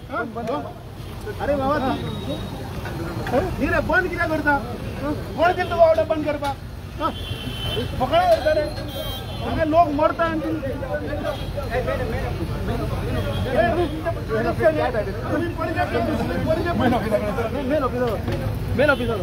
अरे बाबा नी रे बंद कित्याक करता कोण दिलं तुका ऑर्डर बंद करपाक फकाणां करता रे हांगा लोक मरता आनी मेन ऑफिसर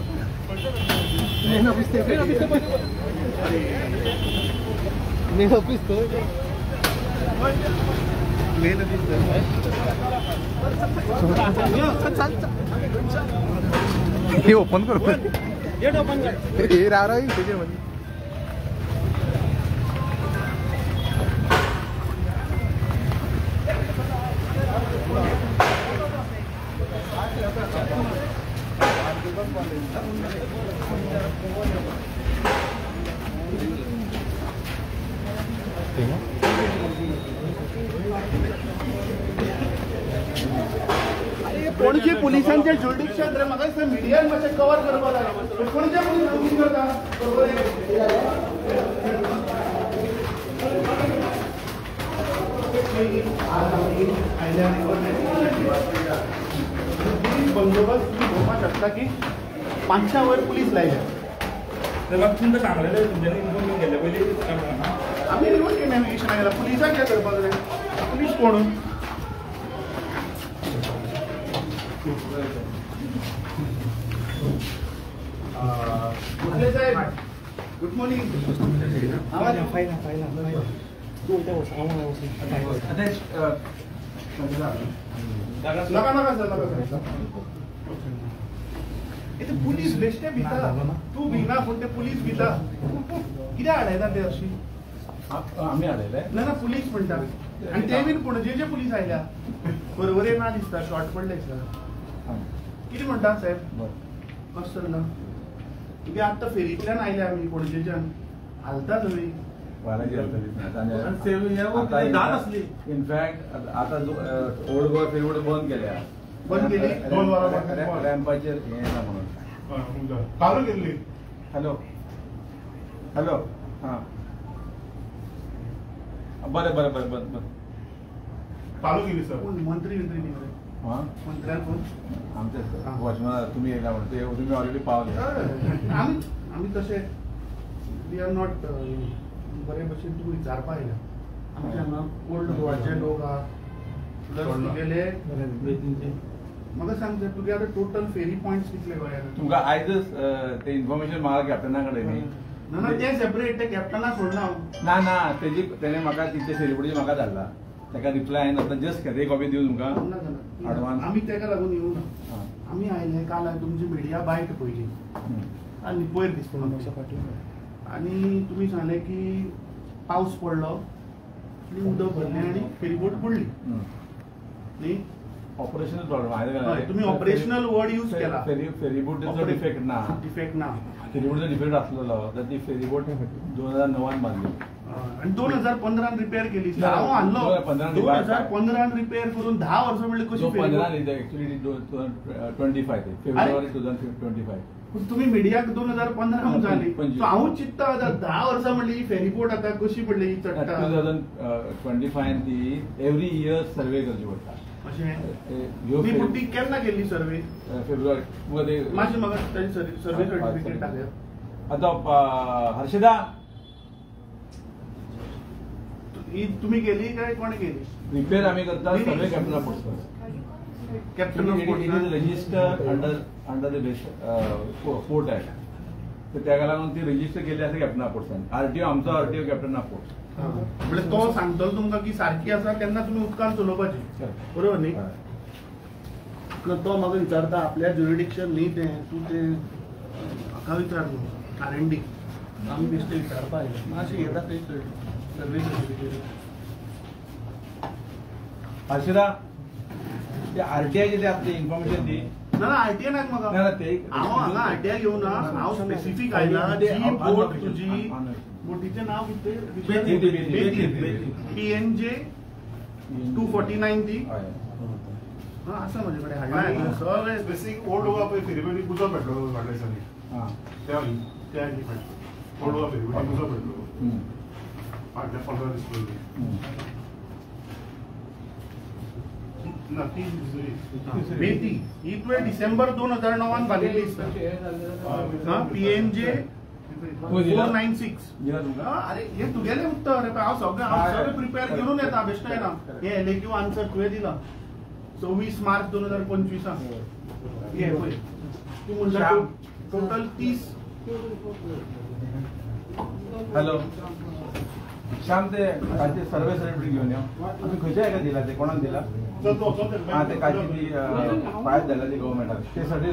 हे ओपन करू गेट ओपन कर हे राहणार त्याच्यामध्ये पणजे पुलिसांचे ज्युडिक्शन रे म्हाका दिसता मिडियान मातशें कवर करपाक जाय पणजे पुलीस बुकींग करता बंदोबस्त तुम्ही भोवपाक शकता की 500 वयर पुलीस लायल्या तुमकां सांगलेलें तुमच्यांनी इन्फॉर्मेशन केल्ले पयलीं आमी रिपोर्ट केलें इन्व्हेस्टिगेशन केला पुलिसाक कितें करपाक जाय पुलीस कोण साहेब गुड मॉर्निंग पुलीस बेश्टे भिता तू भिना पूण ते पुलीस भिता कित्याक हाडयता ते अशी आमी हाडयले ना पुलीस म्हणटा आनी ते बीन पणजेचे पुलीस आयल्या बरोबर ना दिसता शॉर्ट पडले दिसता कितें म्हणटा साहेब कशें चल्ला तुगे आतां फेरींतल्यान आयल्या आमी पणजेच्यान हालता सगळीं इनफॅक्ट आता ओल्ड गोवा फेरीबोट बंद केल्या बंद केली 2 वरां रॅम्पाचेर हें येता म्हणून चालू केल्ली हॅलो हॅलो हां बरें बरें बरें बरें बरें चालू केली सर मंत्री न्ही रे हां मंत्र्यान कोण आमचेच वॉचमॅन तुमी येयला म्हणून ते तुमी ऑलरेडी पावले आमी तशे वी आर नॉट बरे भशेन तुका विचारपाक आयल्या आमचे हांगा ओल्ड गोवाचे लोक आहा प्लस तुगेले म्हाका सांग तुगे आतां टोटल फेरी पॉयंट्स कितले गोंयांत तुमकां आयजच ते इन्फॉर्मेशन म्हाका कॅप्टना कडेन न्ही ना ते सेपरेट ते कॅप्टना सोडना ना ना तेणे म्हाका तिचे फेरीबोटीचे म्हाका धाडला ताका रिप्लाय हांवें आतां जस्ट एक कॉपी दिवन तुमकां एडवान्स आमी तेका लागून येवं ना आमी आयले काल तुमची मिडिया बायट पयली आनी पयर दिसता आनी तुमी सांगले की पावस पडलो आनी उदक भरलें आनी फेरीबोट बुडली न्ही ऑपरेशनल प्रॉब्लेम तुम्ही ऑपरेशनल वर्ड यूज केला फेरीबोटीचो डिफेक्ट ना फेरीबोटीचो डिफेक्ट आसलेलो तर ती फेरीबोट 2009 बांदली आणि 2015 रिपेअर केली हांव हाडलो 2015 रिपेअर करून 10 वर्सां म्हणले कशी 15 एक्चुअली 2025 फेब्रुवारी 2025 तुम्ही मिडियाक 2015 म्हणून जाली हांवूच चित्ता 10 वर्सां म्हणली ही फेरीबोट आता कशी पडली ही चडटा 2025 ती एव्हरी इयर सर्वे करची पडटा तुम्ही पुटी केन्ना केल्ली सर्वे फेब्रुवारी मातशें म्हाका ताची सर्वे सर्टिफिकेट दाखया आतां हर्षदा ही तुम्ही केली काय कोणी केली रिपेअर आम्ही करता survey captain of captain of register under the port act तर त्या लागून ती रजिस्टर केली आसा कॅप्टन ऑफ पोर्ट्सान आरटीओ आमचो आरटीओ कॅप्टन ऑफ पोर्ट म्हणजे तो सांगतलो तुमकां की सारखी आसा तेन्ना तुमी उदकान चलोवपाची बरोबर न्ही तो म्हाका विचारता आपल्या ज्युरिडिक्शन न्ही तें तूं तें म्हाका विचार न्हू आरएनडी आमी बेश्टे विचारपा आयले मातशें येता थंय सर्वे सर्टिफिकेट हर्षदा ते आरटीआयचे ते आपली इन्फॉर्मेशन दी ना आरटीआय नाक म्हाका हांव हांगा आरटीआय घेवन ना हांव स्पेसिफीक आयला जी बोट तुजी बोटीचें नांव कितें PNJ 249 ती आसा म्हजे कडेन हाडला सगळे बेसिक ओल्ड गोवा पळय फेरीबोटी उजो पेट्रोल वाडले दिसांनी त्या ओल्ड गोवा फेरीबोटी उजो पेट्रोल फाटल्या 15 दीस पयलीं ना ती दुसरी बेती ही तुवें डिसेंबर 2009 बांदिल्ली दिसता PNJ 496. दिला तुमका? अरे हे तुगेले उत्तर हांव सगळें प्रिपेअर करून येता बेश्ट येना हे LAQ आन्सर तुवें दिला 26 मार्च 2025 हे पळय तूं म्हणटा टोटल 30. हॅलो श्याम ते कालचे सर्वे सर्टिफिकेट घेऊन या तुम्ही खंयच्या एका दिला ते कोणाक दिला हा ते कालची ती फायल झाला ती गव्हर्नमेंटान ते सर्वे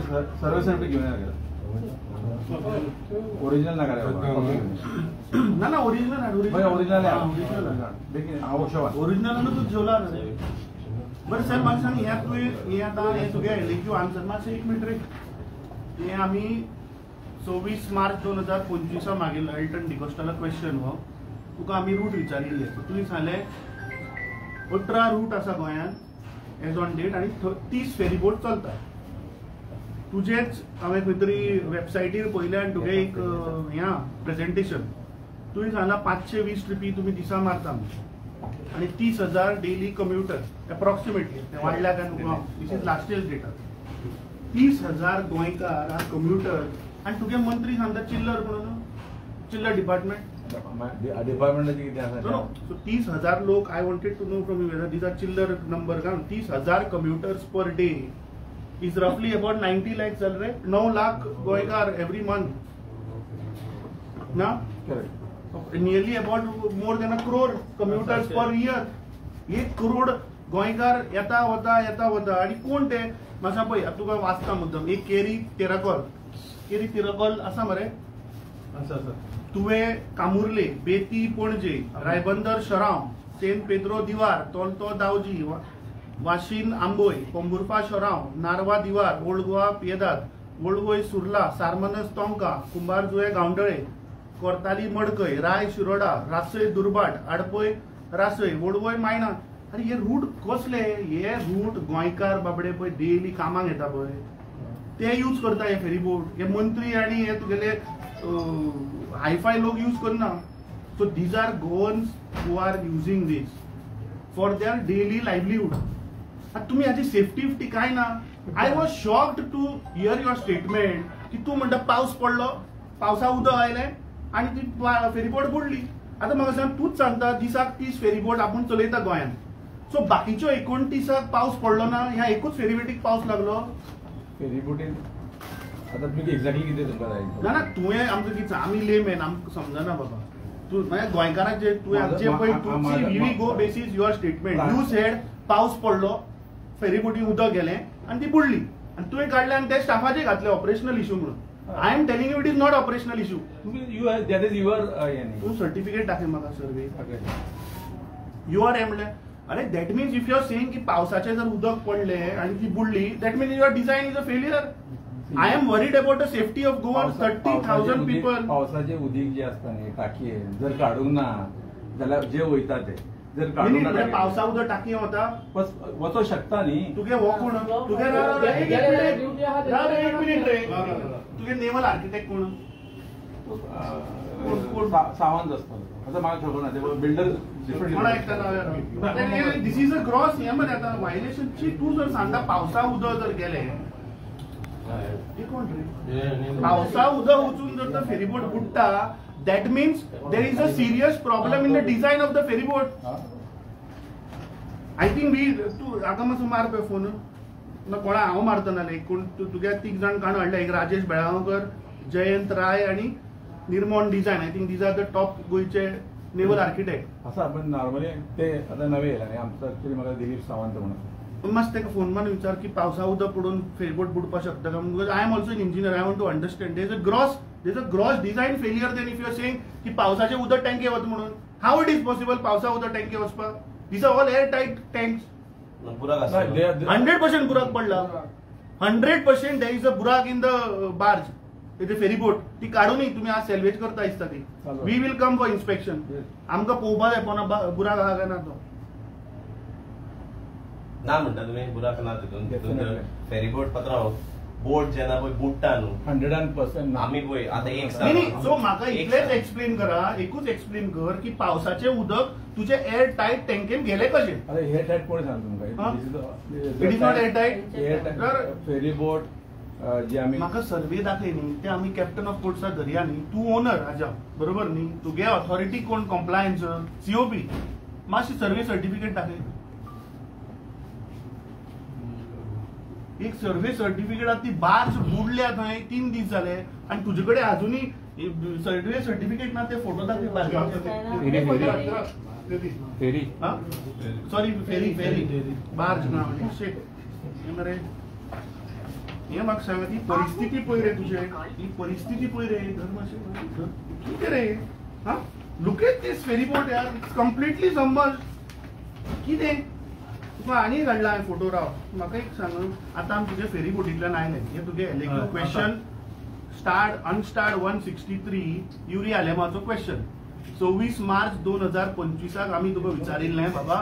सर्टिफिकेट घेऊन या ओरिजिनल नाका ना ओरिजिनल ओरिजिनल तू जेवला बरं सर म्हाका सांग हे तुवें हे आतां हे तुगे LAQ आन्सर मातशें एक मिनट रे हे आमी 26 मार्च 2025 मागील एल्टन डिकोस्टाला क्वेश्चन हो तुका आमी रूट विचारिल्ले तुवें सांगलें 18 रूट आसा गोंयांत एज ऑन डेट आनी 30 फेरीबोट चलता. तुजेच हांवें खंय तरी वेबसायटीर पयलें आनी तुगे एक हें प्रेजेंटेशन तुवें सांगलां 520 रुपी तुमी दिसा मारता आनी 30,000 डेली कम्युटर एप्रॉक्सिमेटली वाडल्या काय नुकलो this is last year data 30,000 गोंयकार हा कम्युटर आनी तुगे मंत्री सांगता चिल्लर म्हणून चिल्लर डिपार्टमेंट डिपार्टमेंटाची कितें आसा सो 30,000 लोक I wanted to know from you whether these R चिल्लर नंबर का 30,000 कम्युटर्स पर डे इज रफली अबाउट 90 लाख चल रहे 9 लाख गोयकार एवरी मंथ ना nearly about more than a crore commutators per year 1 crore गोयकार येता वता आणि कोण ते म्हाका पळय तुका वाचता मुद्दम एक केरी तिरकल आसा मरे तुवें कामुर्ले बेती पणजे रायबंदर शराव सेंट पेद्रो दिवार तोलतो दावजी वाशीन आंबोय पोंबुर्फा शराव नारवा दिवार ओल्ड गोवा पियेदाद ओल्ड गोय सुर्ला सारमनस तोंका कुंभारजुये गांवडळे कोर्ताली मडकय राय शिरोडा रासय दुर्बाट आडपय रासय ओल्ड मायना. अरे हे रूट कसले हे रूट गोंयकार बाबडे पळय डेली कामाक येता पळय ते यूज करता हे फेरीबोट हे मंत्री आणि हे तुगेले हायफाय लोक यूज करना. So these are Goans who are using this for their daily livelihood. आता तुम्ही याची सेफ्टी काय ना. I was shocked to hear your statement की तू म्हणटा पाऊस पडलो पावसा उदक आयलें आणि ती फेरीबोट बुडली. आता म्हाका सांग तूच सांगता दिसाक 30 फेरीबोट आपण चलयता गोंयांत. सो बाकीच्यो 29 पाऊस पडलो ना ह्या एकूच फेरीबोटीक पाऊस लागलो फेरीबोटीन आता तुम्ही एक्झॅक्टली कितें तुमकां जाय ना तुवें आमकां कितें आमी लेमॅन आमकां समजना बाबा तू गोंयकारांचे तुवें जे पळय we go basis your statement you said पाऊस पडलो फेरीबोटी उदक गेलें आनी ती बुडली आनी तुवें काडलें आनी ते स्टाफाचे घातले ऑपरेशनल इश्यू म्हणून. I am telling you it is not operational issue. That is your तू सर्टिफिकेट दाखय म्हाका सर्वे यू आर एमले. अरे that means if you are saying की पावसाचे जर उदक पडले आणि ती बुडली that means your design is a failure. I am worried about the safety of Goa 30,000 people. पावसाचे उदीक जे असता न्ही टाकयेन जर काडूंक ना जाल्यार जे वयता ते जर काडूंक ना पावसा उदक टाकये वता वचो शकता न्ही. तुगे हो कोण तुगे एक मिनिट रे तुगे नेवल आर्किटेक्ट कोण सावंत असतो आता म्हाका खबर ना ते builder this is a cross हे मरे आता व्हायलेशनची तू जर सांगता पावसा उदक जर गेले पावसा उदक वचून जर तर फेरीबोट बुडटा that means there is a serious problem in the design of the ferryboat. I think we तू आतां मातसो मार पळय फोन ना कोणा हांव मारता नाल्यार कोण तुगे 3 जाण काणू हाडले एक राजेश बेळगांवकर जयंत राय आणि निर्मोन design. I think these are the top गोयचे नेवल आर्किटेक्ट आसा पण नॉर्मली ते आता नवे येयला न्ही आमचो एक्चुअली म्हाका दिलीप सावंत म्हणून मस्त ताका फोन मारून विचार की पावसा उदक पडून फेरीबोट बुडपाक शकता का because I am also an engineer I want to understand there is a gross design failure then if you are saying की पावसाचे उदक टँके वता म्हणून हाऊ इट इज पॉसिबल पावसा उदक टँके वचपाक. These are all air tight tanks 100% बुराक पडला 100% देर इज अ बुराक इन द बार्ज ते फेरीबोट ती काढूनय तुम्ही आज सेल्वेज करता दिसता ती. We will come for inspection. आमकां पळोवपाक जाय कोणा बुराक आहा काय ना तो ना म्हणटा तुमी बुराक ना तितून फेरीबोट पात्रांव बोट जेन्ना पळय बुडटा न्हू 100% आमी पळय आतां एक सो म्हाका इतलेच एक्सप्लेन करा एकूच एक्सप्लेन कर की पावसाचे उदक तुझे एअर टाईट टँकेन गेले कशे? अरे एअर टाईट कोणी सांगतो तुमका? It is not air tight. Ferry boat जे आम्ही म्हाका सर्वे दाखय न्ही, ते आम्ही कॅप्टन ऑफ पोर्ट्सा धरया न्ही. तू ओनर हाज्या बरोबर न्ही. तुगे ऑथॉरिटी कोण कॉम्प्लायन्स COP मातशी सर्वे सर्टिफिकेट दाखय. एक सर्वे सर्टिफिकेट ती बार्ज बुडल्या थंय 3 दीस जाले आणि तुजे कडेन अजूनही सर्वे सर्टिफिकेट ना. ते फोटो दाखय. फेरी सॉरी फेरी बार्ज ना शेट मरे. हे म्हाका सांग, ती परिस्थिती पळय रे तुझे. ही परिस्थिती पळय रे. कितें रे? हा look at this ferry boat यार. It's completely submerge. कितें तुका आनी काडला हांवें फोटो? राव म्हाका एक सांग, आतां आमी तुजे फेरी बोटींतल्यान आयले. हे तुगे एलेक्यू क्वेश्चन अनस्टार्ड 163 युरी आलेमाचो क्वेश्चन. 26 मार्च 2025 आमी तुका विचारिल्लें बाबा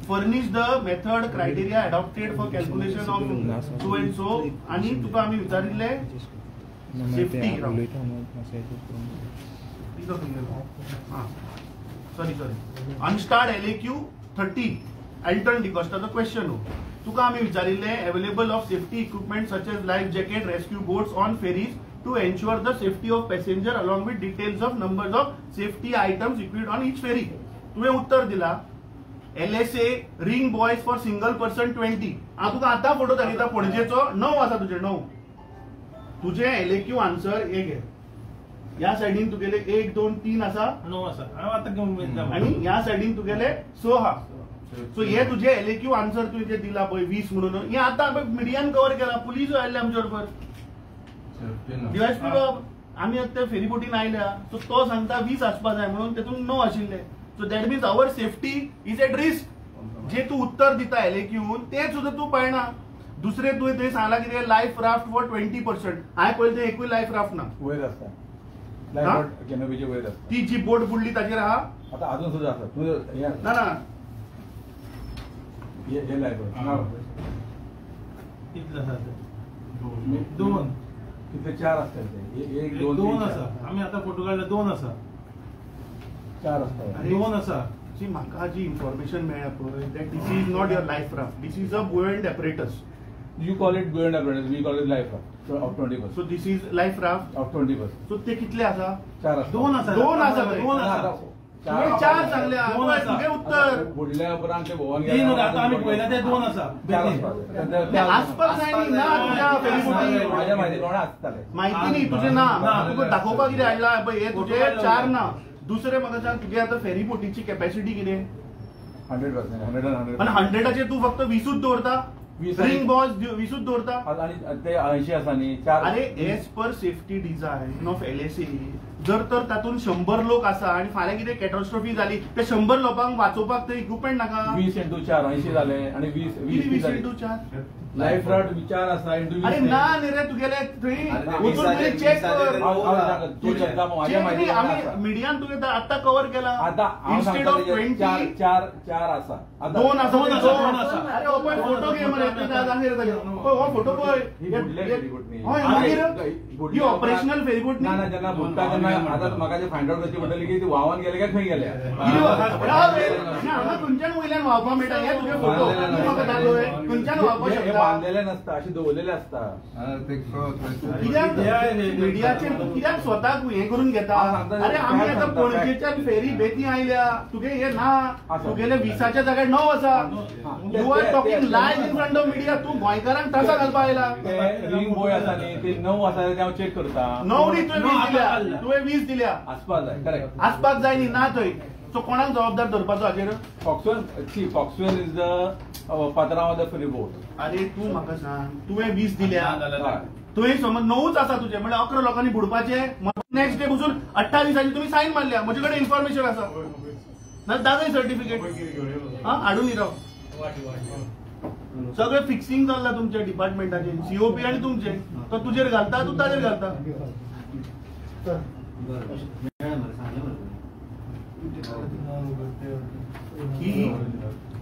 furnish the method criteria adopted for calculation of so and so. आणि तुका आमी विचारिल्लें safety. Sorry unstarred LAQ 30 Alton डिकॉस्टाचो क्वेश्चन हो. तुका आमी विचारिल्लें available of safety equipment such as life jacket rescue boats on ferries to ensure the safety of passenger along with details of numbers of safety items equipped on each ferry. तुवें उत्तर दिला LSA ring boys for single person 20. हांव तुका आतां photo दाखयता पणजेचो. 9 आसा तुजे. 9 तुजे एलेक्यू answer हे घे. ह्या सायडीन तुगेले 1 2 3 आसा. 9 आसा. हांव आतां घेवन आणि ह्या सायडीन तुगेले 6 आहा. सो हे तुजे एलेक्यू आन्सर तुवें दिला पळय 20 म्हणून. हे आतां मिडियान कव्हर केला. पुलीस आयले आमचे बरोबर. DSP आम्ही आता फेरी बोटीन आयल्या. सो तो सांगता 20 आसपा जाय म्हणून. तेतून 9 आशिल्ले. So that means our safety is at risk. जे तू उत्तर दिता एलेक्यून ते सुद्धा तू पळयना. दुसरे तुवें थंय सांगला कितें लायफ राफ्ट फॉर 20%. हांवें पळयलें थंय एकूय लायफ राफ्ट ना. वयर आसता लायफ कॅनोपीचे वयर आसता. ती जी बोट बुडली ताचेर आहा. आता अजून सुद्धा आसा. ना ना हे लायफ कितले आसा? 2 तिथे 4 असतात. ते 1 2 2 आसा. आम्ही आता फोटो काढला 2 आसा. 4 असतात. 2 आसा. जी म्हाका जी इन्फॉर्मेशन मेळ्ळा पळय that this is not your life raft. This is a buoyant apparatus. You call it buoyant apparatus, we call it life raft of 20%. So this is life raft Of 20%. So ते कितले आसा? 4 असतात. 2 आसा. 2 आसा. 2 आसा. तुवें 4 सांगल्या. 2 आसा. तुगे उत्तर बुडल्या उपरांत ते भोवन तीन आता आम्ही पळयला ते 2 आसा. आसपास जाय न्ही ना तुज्या फेरी बोटी. माझ्या माहिती कोणा असताले माहिती न्ही तुझे ना. तुका दाखोवपाक कितें हाडला पळय हे तुजे 4 ना. दुसरे म्हाका सांग तुगे आतां फेरी बोटीची कॅपॅसिटी कितें? 100%. 100 आणि 100 तू फक्त 20 दवरता. 20 रिंग बॉस 20 दवरता. आणि ते 80 आसा न्ही 4. अरे as per safety design of LSA जर तर तातून 100 लोक आसा आणि फाल्यां कितें कॅटॉस्ट्रॉफी जाली ते 100 लोकांक वाचोवपाक ते इक्विपमेंट नाका. 20 × 4 80 जाले आणि 20 4 लाईफ राफ्ट विचार असा इंटू अरे ना रे रे तू गेले थंय चेक कर. आम्ही मिडियान तुगे आता कव्हर केला. आता इन्स्टेड ऑफ 20 4 आसा. 2 आसा. अरे हो पळय फोटो घे मरे. हो फोटो पळय. ही ऑपरेशनल फेरीबोट ना ना जेन्ना बुडटा तेन्ना आता म्हाका जे फायंड आउट करची पडटली की ती व्हांवून गेले काय खंय गेले. हांगा खंयच्यान वयल्यान व्हांवपा मेळटा. हे तुगे फोटो म्हाका दाखय. खंयच्यान व्हांवपा शकता. बांधलेले नसता अशी दवरलेले असता. मीडियाचे कित्याक स्वताक हे करून घेता. अरे आम्ही आता पणजेच्या फेरी बेती आयल्या. तुगे हे ना. तुगेले 20च्या जाग्यार 9 आसा. You are talking live in front of media. तू गोंयकारांक त्रासा घालपा आयला. रिंग बॉय आसा न्ही ते 9 आसा ते हांव चेक करता. 9 न्ही तुवें 20 दिल्या. तुवें 20 दिल्या. आसपाक जाय. करेक्ट. आसपाक जाय न्ही ना थंय. सो कोणाक जबाबदार धरपाचो हाचेर? फॉक्सवेल इज द पात्रांव ऑफ द फेरी बोट. अरे तू म्हाका सांग तुवें 20 दिल्या. तुवें समज 9च आसा तुजे म्हणजे 11 लोकांनी बुडपाचे. नेक्स्ट डे बसून 28 तुम्ही सायन मारल्या. म्हजे कडेन इन्फॉर्मेशन आसा ना. दाखय सर्टिफिकेट. हाडून राव. सगळं फिक्सिंग जाल्ला तुमच्या डिपार्टमेंटाचे. COP आणि तुमचे. तो तुजेर घालता तू ताजेर घालता.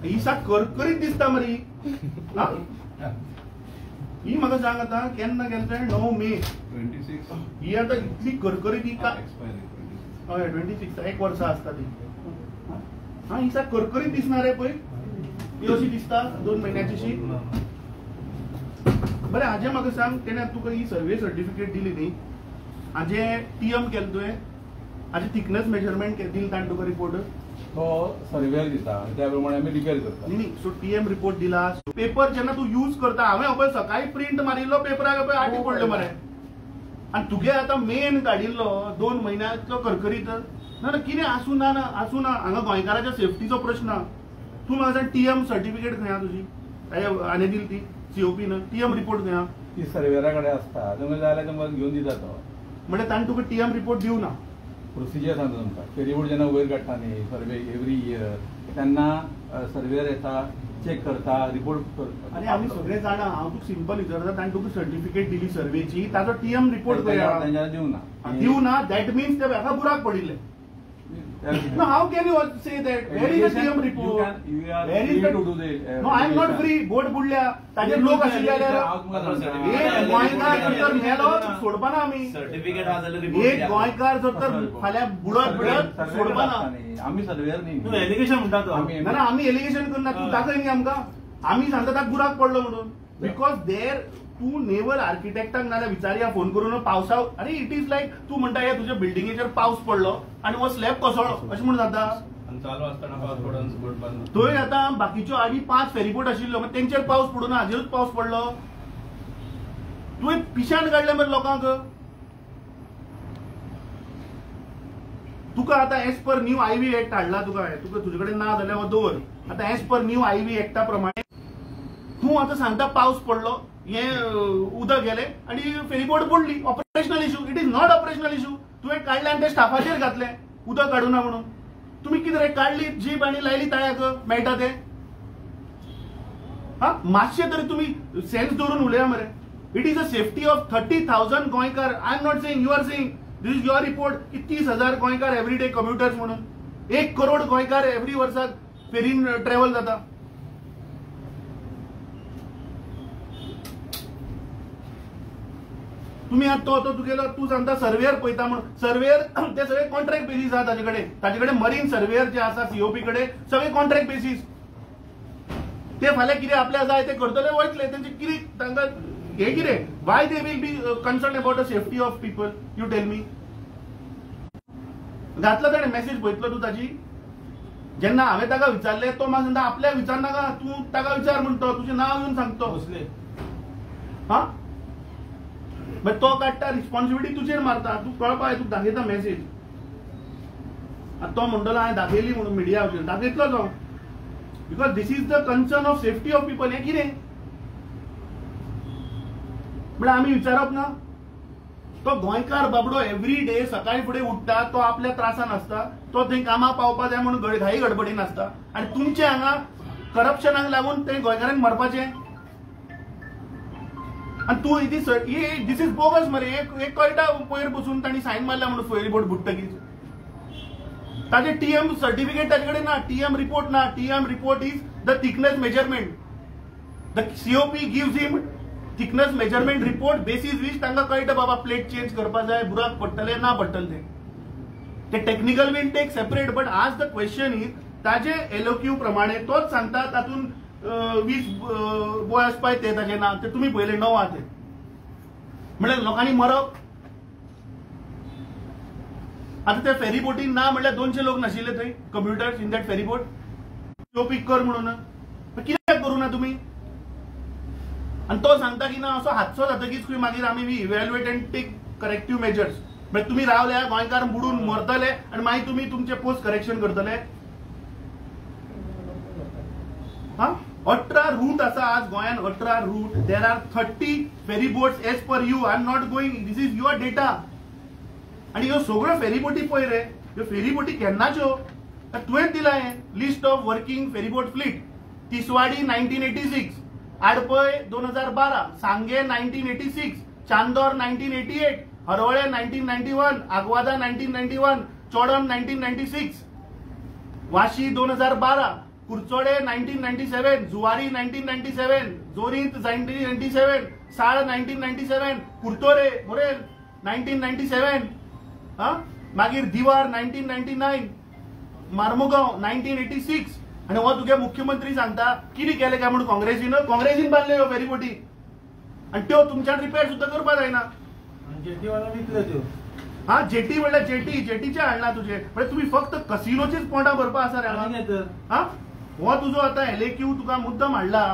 ही सा करकरीत दिसता मरी. ही म्हाका सांग आता केन्ना गेलता 9 मे 26. ही आता इतली करकरीत ही का. हय 26 1 वर्सा आसता ती. हा ही सा करकरीत दिसणार आहे पळय ही अशी दिसता 2 महिन्याची शी बरें हाजे म्हाका सांग तेणे तुका ही सर्वे सर्टिफिकेट दिली न्ही हाजे टीएम केलो तुवें हाजे थिकनेस मेजरमेंट दिली ताणें तुका रिपोर्ट तो सर्वेर दिता त्या प्रमाणे आमी रिपेअर करता न्ही सो टीएम रिपोर्ट दिला पेपर जेन्ना तू यूज करता हांवें पळय सकाळी प्रिंट मारिल्लो पेपराक पळय आटी पडले मरे आनी तुगे आतां मेन काडिल्लो 2 म्हयन्यांतलो करकरीत ना ना कितें आसूं ना हांगा गोंयकाराच्या सेफ्टीचो प्रश्न तूं म्हाका सांग टीएम सर्टिफिकेट खंय आहा तुजी हांवें दिली ती सीओपी न टीएम रिपोर्ट खंय आहा ती सर्वेरा कडेन आसता तुमकां जाय जाल्यार तुमकां घेवन दिता तो म्हणजे ताणें तुका टीएम रिपोर्ट दिवं ना प्रोसिजर सांगता तुमकां फेरीबोर्ड जेन्ना वयर काडटा न्ही सर्वे एवरी इयर तेन्ना सर्वेर येता चेक करता रिपोर्ट करता आनी आमी सगळे जाणा हांव तुका सिंपल विचारता ताणें तुका सर्टिफिकेट दिली सर्वेची ताजो टीएम रिपोर्ट खंय आहा तेंच्यानी दिवना दिवं ना दॅट मिन्स ते हाका बुराक पडिल्ले No, how can you say that? Where is the TM report? Where is the to do the No, I am not free. बोट बुडल्या ताजे लोक आशिल्ले एक गोंयकार जर मेलो सोडपाना आमी सर्टिफिकेट हा जाल्यार रिपोर्ट एक गोंयकार जर फाल्यां बुडत सोडपाना आमी सर्वेर न्ही एलिगेशन म्हणटा तो ना ना आमी एलिगेशन करना तू दाखय न्ही आमकां आमी सांगता ताका बुराक पडलो म्हणून बिकॉज देर तू नेवल आर्किटेक्टाक नाल्यार विचारया फोन करून पावसा अरे इट इज लायक तू म्हणटा हे तुज्या बिल्डिंगेचेर पावस पडलो आनी हो स्लॅब कोसळ्ळो अशें म्हणून जाता चालू आसतना पावस पडून बोट बंद थंय आतां बाकीच्यो आनी 5 फेरीबोट आशिल्ल्यो मागीर तेंचेर पावस पडूना हाजेरूच पावस पडलो तुवें पिशाण काडले मरे लोकांक तुका आतां as per new ivy act हाडला तुका तुजे कडेन ना जाल्यार हो दवर आतां एज पर न्यू आयव्ही एक्टा प्रमाणे तूं आतां सांगता पावस पडलो हे उदक गेले आणि फेरीबोट बुडली operational issue it is not operational issue तुवें काडले आनी ते स्टाफाचेर घातले उदक काडूना म्हणून तुम्ही कितें रे काडली जीप आनी लायली ताळ्याक मेळटा ते हा मातशें तरी तुम्ही सेन्स दवरून उलया मरे it is a safety of 30,000 गोंयकार I am not saying you are saying this is your report 30,000 गोंयकार एवरीडे कम्युटर्स म्हणून 1 करोड गोंयकार एवरी वर्साक फेरीन ट्रॅव्हल जाता तुम्ही आता तो तुगेलो तू सांगता सर्वेयर पळयता म्हणून सर्वेयर ते सगळे कॉन्ट्रॅक्ट बेसीस आहा ताजे कडेन मरीन सर्वेयर जे आसा सीओपी कडे सगळे कॉन्ट्रॅक्ट बेसीस ते फाल्यां कितें आपल्याक जाय ते करतले वयतले तेंचे कितें तांकां हे कितें why they will be concern about the safety of people you tell me घातला ताणें मेसेज पळयतलो तूं ताजी जेन्ना हांवें ताका विचारले तो म्हाका सांगता आपल्याक विचारनाका तूं ताका विचार म्हणतो तुजें नांव घेवन सांगतो हा मागीर तो काडटा रिस्पॉन्सिबिलिटी तुजेर मारता तू कळपा तू दाखयता मेसेज आतां तो म्हणटलो हांवें दाखयली म्हणून मिडिया दाखयतलो तो because this is the concern of safety of people हें कितें म्हळ्यार आमी विचारप ना तो गोंयकार बाबडो एवरी डे सकाळी फुडें उठता तो आपल्या त्रासान आसता तो थंय कामाक पावपा जाय म्हणून घाई गडबडीन आसता आनी तुमचे हांगा करप्शनाक लागून ते गोंयकारांक मारपाचें आणि तू दिस इज बोगस मरे एक कळटा पयर बसून ताणी सायन मारल्या म्हणून फेरीबोट बुडटकीच ताजे टीएम सर्टिफिकेट ताजे कडेन ना टीएम रिपोर्ट ना TM report is the thickness measurement the COP gives him thickness measurement report basis which तांकां कळटा बाबा प्लेट चेंज करपा जाय बुराक पडटले ना पडटले ते technical will take separate but आज द क्वेश्चन इज ताजे एलओक्यू प्रमाणे तोच सांगता तातून 20 बॉय आसपाय ते ताजे नांव ते तुमी पयले 9 आहा ते म्हणल्यार लोकांनी मरप आता त्या फेरीबोटीन ना म्हणल्यार 200 लोक नाशिल्ले थंय कम्युटर्स इन दॅट फेरीबोट तो पिक कर म्हणून कित्याक करूं ना तुमी आणि तो सांगता की ना असो हादसो जातकीच मागीर आमी we evaluate and take corrective measures म्हणजे तुम्ही रावले गोंयकार बुडून मरतले आणि मागीर तुम्ही तुमचे पोस्ट करेक्शन करतले हा 18 रूट आसा आज गोंयान 18 route there are 30 ferryboats as per you I am not going this is your data आणि ह्यो सगळ्यो फेरीबोटी पळय रे ह्यो फेरीबोटी केन्नाच्यो तुवें दिला हे list of working ferry boat fleet Tiswadi 1986 आडपय 2012 सांगे 1986 चांदोर 1988 हरवळे 1991 आग्वादा 1991 चोडण 1996 वाशी 2012 कुरचोडे 1997 जुवारी 1997 जोरींत 1997 साळ 1997 कुर्तोरे मोरेल 1997 मागीर दिवार 1999 मार्मुगांव 1986 आणि हो तुगे मुख्यमंत्री सांगता कितें केलें काय म्हणून काँग्रेसीन बांदले ह्यो फेरीबोटी आणि त्यो तुमच्यान रिपेअर सुद्धा करपा जायना. हा जेटी म्हणल्यार जेटीचे हाडला तुझे म्हणजे तुम्ही फक्त कसिनोचीच पोटां भरपा आसा रे हांगा. हा हो तुजो आता LAQ तुका मुद्दम हाडला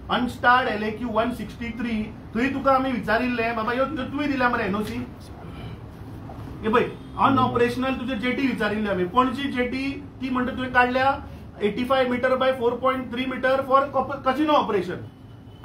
अनस्टार्ड LAQ 163 थंय तुका आमी विचारिल्ले बाबा ह्यो तुवें दिला मरे NOC हे पळय अनऑपरेशनल तुझे जेटी विचारिल्ले आमी. पणजी जेटी ती म्हणटा तुवें काढल्या 85 meter by 4.3 meter for casino operation.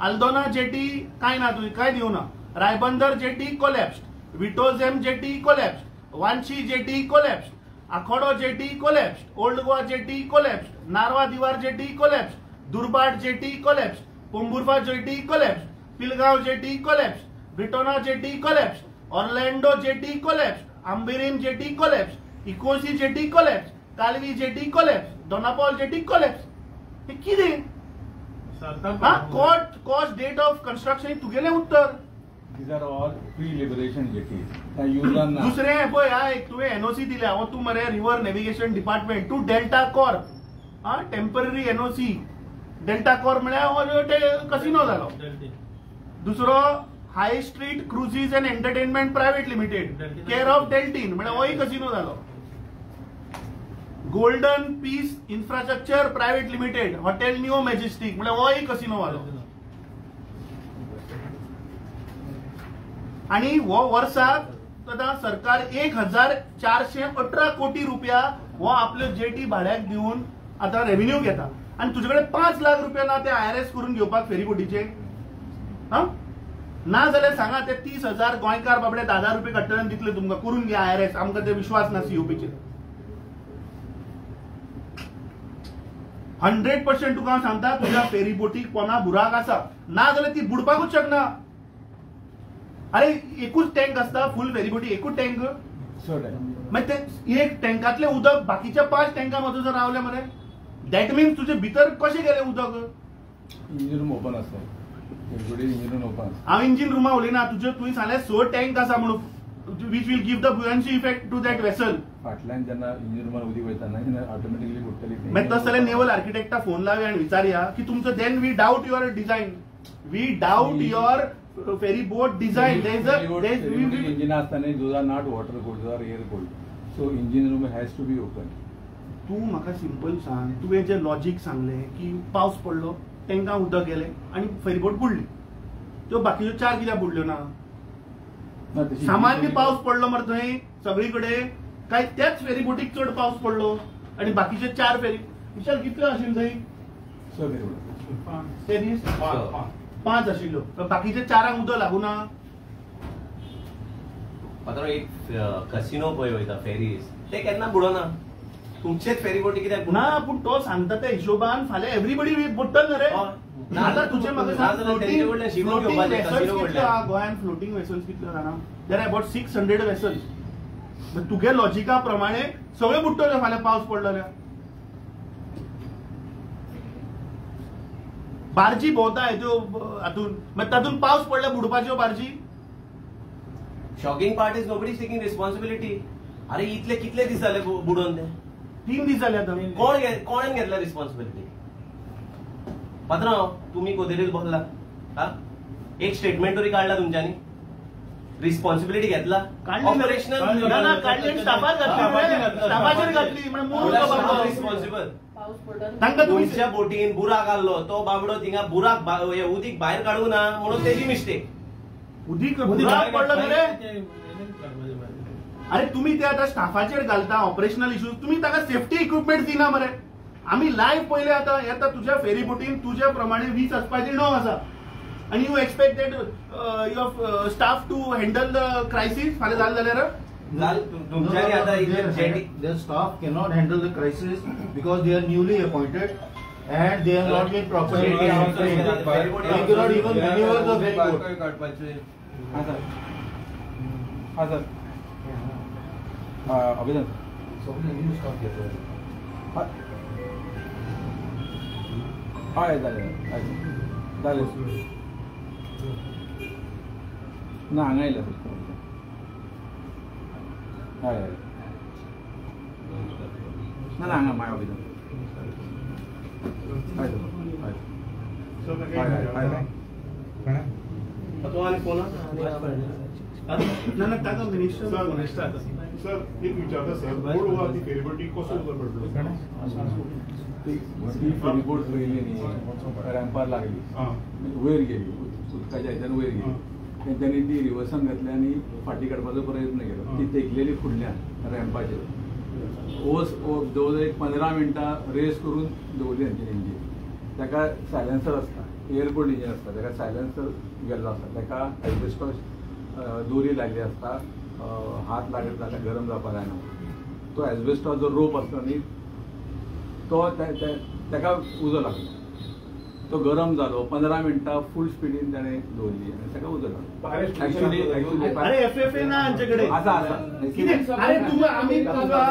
Aldona jetty काय ना तुवें काय दिवना. Ribandar jetty collapsed. Vitozem jetty collapsed. Vanxim jetty collapsed. Akhodo jetty collapsed. Old Goa jetty collapsed. Narva Divar jetty collapsed. Durbhat jetty collapsed. Pomburpa jetty collapsed. Piligao jetty collapsed. Britona jetty collapsed. Orlando jetty collapsed. Amberim jetty collapsed. Ecoxim jetty collapsed. Calvim jetty collapsed. Dona Paula jetty collapsed. हे कितें? हा cost date of construction तुगेलें उत्तर. These are all pre-liberation jetties. use on दुसरे पळय हा एक तुवें NOC दिल्या हो तू मरे river navigation department to Delta Corp. हा टेम्पररी NOC डेल्टा कॉर्प म्हळ्यार कसिनो जालो. दुसरो High Street Cruises and Entertainment Private Limited care of Deltin म्हळ्यार होय कसिनो जालो. Golden Peace Infrastructure Private Limited hotel New Majestic म्हळ्यार होय कसिनो जालो. आणि हो वर्साक आता सरकार 1418 कोटी रुपया हो आपले जेटी भाड्याक दिवन आता रेव्हेन्यू घेता आणि तुझे 5 लाख रुपया ना ते IRS करून घेवपाक फेरीबोटीचे. हा ना जाल्यार सांगा ते 30,000 गोंयकार बाबडे 10,000 रुपये काडटले दितले तुमकां करून घे IRS. आमकां ते विश्वास ना COPचेर. 100% तुका हांव सांगता तुज्या फेरीबोटीक पोना बुराक आसा ना जाल्यार ती बुडपाकूच शकना. अरे एकूच टँक असता फुल फेरीबोटी एकूच टँक म्हणजे ते एक टँकातले उदक बाकीच्या 5 टँका मध्ये जर रावले मरे दॅट मीन्स तुझे भितर कशें गेले उदक. इंजिन रूम ओपन आसता. Engine room open. हांव इंजिन रूमा उलयना तुझे तुवें सांगलें 6 टँक आसा म्हणून which will give the buoyancy effect to that vessel. फाटल्यान जेन्ना इंजिन रूमान उदीक वयता ना ऑटोमॅटिकली बुडटली. मागीर तस जाल्यार नेवल आर्किटेक्टा फोन लावया आनी विचारया की तुमचो then we doubt your design. We doubt your ferry boat design. engine asthana those are not water cooled, those are air cooled, so engine room has to be open. तू म्हाका simple सांग तुवें जे logic सांगले की पावस पडलो टँका उदक गेले आणि फेरीबोट बुडली त्यो बाकीच्यो 4 कित्याक बुडल्यो ना. सामान्य पावस पडलो मरे थंय सगळीकडे काय त्याच फेरीबोटीक चड पावस पडलो आणि बाकीचे 4 फेरी विचार कितल्यो आशिल्ल्यो थंय. 5 आशिल्ल्यो बाकीचे 4 उदक लागूना. पात्रांव एक कसिनो पळय वयता फेरीज ते केन्ना बुडोना. तुमचेच फेरीबोटी कित्याक ना पूण तो सांगता त्या हिशोबान फाल्यां एव्हरीबडी बुडटल न्हू रे. आता तुझे म्हाका गोंयान फ्लोटिंग वेसल्स कितल्यो जाणा देर आर अबाउट 600 वेसल्स. तुगे लॉजिका प्रमाणे सगळे बुडटले फाल्यां पावस पडलो जाल्यार. बार्जी भोंवता हेज्यो हातून मागीर तातून पावस पडल्यार बुडपाच्यो बार्जी. Shocking part is nobody is taking responsibility. अरे इतले कितले दीस जाले बुडोवन ते 3 दीस जाले आता. कोणेन घेतला रिस्पॉन्सिबिलिटी. पात्रांव तुम्ही कोदेरीत बोलला हा एक स्टेटमेंट तरी काढला तुमच्यानी. रिस्पॉन्सिबिलिटी घेतला ऑपरेशनल काढली स्टाफाचेर घातली रिस्पॉन्सिबल. तांकां तुमच्या बोटीन बुराक आल्लो तो बाबडो थिंगा बुराक उदीक भायर काडूं ना म्हणून तेजी मिस्टेक. उदीक बुराक पडलो रे. अरे तुम्ही ते आता स्टाफाचेर घालता ऑपरेशनल इश्यूज तुम्ही ताका सेफ्टी इक्विपमेंट दिना मरे. आम्ही लायव्ह पहिले आता येता तुझ्या फेरीबोटीन तुझ्या प्रमाणे 20 असपाचे 9 आसा आणि you expected your staff to handle the crisis. फाल्यां जालें जाल्यार तुमच्यानी आता their staff cannot handle the crisis because they are newly appointed and they are not being properly trained. They cannot even maneuver the ferry boat. हा sir अभिनंदन. हय जालें ना हांगा येयला हय ना हांगा माय ऑफिसान तो आणि कोण ना ताका मिनिस्टर सर एक विचारता सर बोर्ड हुआ ती फेरीबोटी कसो उदक पडलो ती फेरीबोट पयली न्ही रॅम्पार लागली वयर गेली उदकाच्या हेच्यान वयर गेली तेंच्यांनी ती रिवर्सान घातली आनी फाटी काडपाचो प्रयत्न केलो ती तेकलेली फुडल्यान रॅम्पाचेर ओस जवळ एक 15 मिनटां रेस करून दवरली तेंच्यांनी इंजीन ताका सायलेन्सर आसता एअरपोर्ट इंजीन आसता ताका सायलेन्सर गेल्लो आसता ताका एस्बेस्टॉस दोरी लागली आसता हात लागत जाल्यार गरम जावपा जायना तो एस्बेस्टॉस जो रोप आसता न्ही तो ताका उजो लागलो तो गरम जालो 15 मिनटां फुल स्पिडीन ताणें दवरली आनी ताका उजो लागलो एक्चुअली अरे FFA ना आमच्याकडे आसा कितें अरे तुका आमी तुका